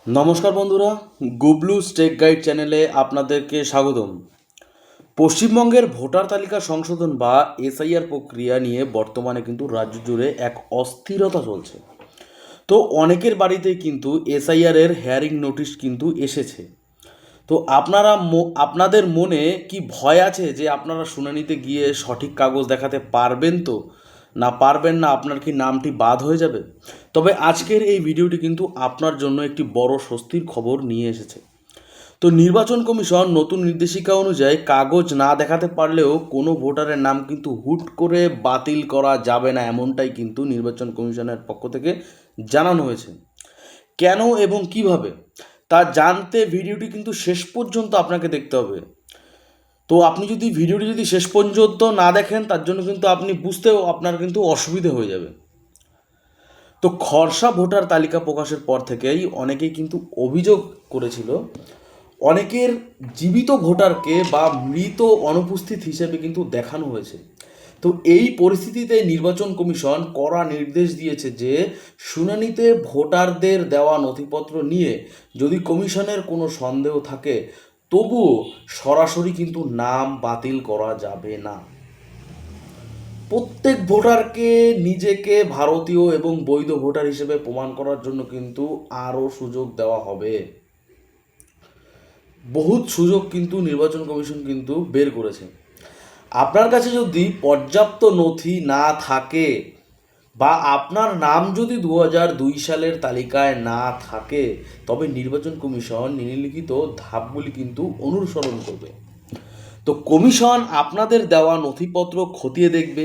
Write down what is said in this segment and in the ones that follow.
নমস্কার বন্ধুরা, Gublu stake guide চ্যানেলে আপনাদেরকে স্বাগতম। পশ্চিমবঙ্গের ভোটার তালিকা সংশোধন বা এসআইআর প্রক্রিয়া নিয়ে বর্তমানে কিন্তু রাজ্য জুড়ে এক অস্থিরতা চলছে। তো অনেকের বাড়িতেই কিন্তু এসআইআরের হেয়ারিং নোটিশ কিন্তু এসেছে। তো আপনাদের মনে কি ভয় আছে যে আপনারা শুনানিতে গিয়ে সঠিক কাগজ দেখাতে পারবেন তো, না পারবেন না, আপনার কি নামটি বাদ হয়ে যাবে? তবে আজকের এই ভিডিওটি কিন্তু আপনার জন্য একটি বড় স্বস্তির খবর নিয়ে এসেছে। তো নির্বাচন কমিশন নতুন নির্দেশিকা অনুযায়ী কাগজ না দেখাতে পারলেও কোনো ভোটারের নাম কিন্তু হুট করে বাতিল করা যাবে না, এমনটাই কিন্তু নির্বাচন কমিশনের পক্ষ থেকে জানানো হয়েছে। কেন এবং কিভাবে তা জানতে ভিডিওটি কিন্তু শেষ পর্যন্ত আপনাকে দেখতে হবে। তো আপনি যদি ভিডিওটি শেষ পর্যন্ত না দেখেন, তার জন্য কিন্তু আপনি বুঝতেও আপনার কিন্তু অসুবিধে হয়ে যাবে। তো খসড়া ভোটার তালিকা প্রকাশের পর থেকেই অনেকেই কিন্তু অভিযোগ করেছিল অনেকের জীবিত ভোটারকে বা মৃত অনুপস্থিত হিসেবে কিন্তু দেখানো হয়েছে। তো এই পরিস্থিতিতে নির্বাচন কমিশন কড়া নির্দেশ দিয়েছে যে শুনানিতে ভোটারদের দেওয়া নথিপত্র নিয়ে যদি কমিশনের কোনো সন্দেহ থাকে তবুও সরাসরি কিন্তু নাম বাতিল করা যাবে না। প্রত্যেক ভোটারকে নিজেকে ভারতীয় এবং বৈধ ভোটার হিসেবে প্রমাণ করার জন্য কিন্তু আরও সুযোগ দেওয়া হবে। বহুত সুযোগ কিন্তু নির্বাচন কমিশন কিন্তু বের করেছে। আপনার কাছে যদি পর্যাপ্ত নথি না থাকে বা আপনার নাম যদি 2002 সালের তালিকায় না থাকে, তবে নির্বাচন কমিশন নিম্নলিখিত ধাপগুলি কিন্তু অনুসরণ করবে। তো কমিশন আপনাদের দেওয়া নথিপত্র খতিয়ে দেখবে।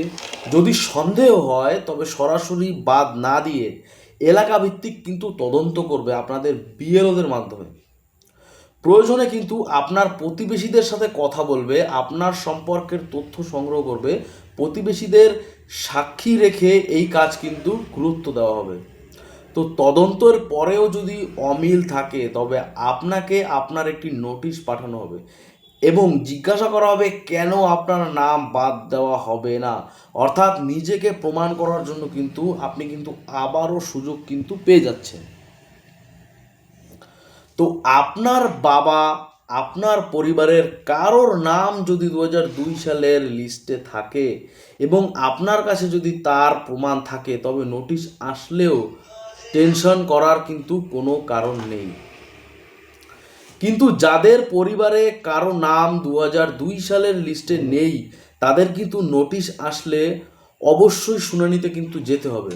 যদি সন্দেহ হয় তবে সরাসরি বাদ না দিয়ে এলাকা ভিত্তিক কিন্তু তদন্ত করবে আপনাদের বিএলওদের মাধ্যমে। প্রয়োজনে কিন্তু আপনার প্রতিবেশীদের সাথে কথা বলবে, আপনার সম্পর্কের তথ্য সংগ্রহ করবে, প্রতিবেশীদের সাক্ষী রেখে এই কাজ কিন্তু গুরুত্ব দেওয়া হবে। তো তদন্তের পরেও যদি অমিল থাকে তবে আপনাকে আপনার একটি নোটিশ পাঠানো হবে এবং জিজ্ঞাসা করা হবে কেন আপনার নাম বাদ দেওয়া হবে না। অর্থাৎ নিজেকে প্রমাণ করার জন্য কিন্তু আপনি কিন্তু আবারও সুযোগ কিন্তু পেয়ে যাচ্ছেন। তো আপনার বাবা, আপনার পরিবারের কারোর নাম যদি 2002 সালের লিস্টে থাকে এবং আপনার কাছে যদি তার প্রমাণ থাকে, তবে নোটিশ আসলেও টেনশন করার কিন্তু কোনো কারণ নেই। কিন্তু যাদের পরিবারে কারো নাম 2002 সালের লিস্টে নেই, তাদের কিন্তু নোটিশ আসলে অবশ্যই শুনানিতে কিন্তু যেতে হবে।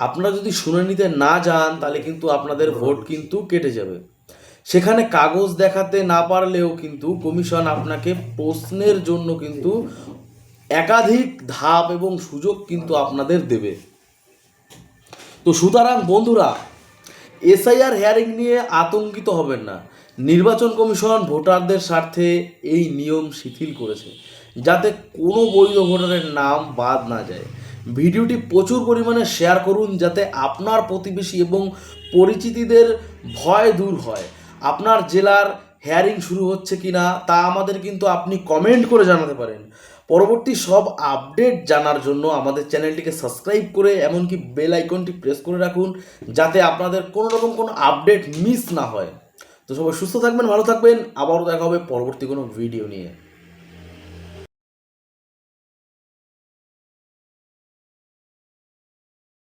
আপনারা যদি শুনানিতে না যান তাহলে কিন্তু আপনাদের ভোট কিন্তু কেটে যাবে। সেখানে কাগজ দেখাতে না পারলেও কিন্তু কমিশন আপনাকে প্রশ্নের জন্য কিন্তু একাধিক ধাপ এবং সুযোগ কিন্তু আপনাদের দেবে। তো সুতরাং বন্ধুরা, এসআইআর হেয়ারিং নিয়ে আতঙ্কিত হবেন না। নির্বাচন কমিশন ভোটারদের স্বার্থে এই নিয়ম শিথিল করেছে যাতে কোনো বৈধ ভোটারের নাম বাদ না যায়। ভিডিওটি প্রচুর পরিমাণে শেয়ার করুন যাতে আপনার প্রতিবেশী এবং পরিচিতদের ভয় দূর হয়। আপনার জেলার হেয়ারিং শুরু হচ্ছে কি না তা আমাদের কিন্তু আপনি কমেন্ট করে জানাতে পারেন। পরবর্তী সব আপডেট জানার জন্য আমাদের চ্যানেলটিকে সাবস্ক্রাইব করে এমনকি বেল আইকনটি প্রেস করে রাখুন যাতে আপনাদের কোনো রকম কোনো আপডেট মিস না হয়। তো সবাই সুস্থ থাকবেন, ভালো থাকবেন, আবারও দেখা হবে পরবর্তী কোনো ভিডিও নিয়ে।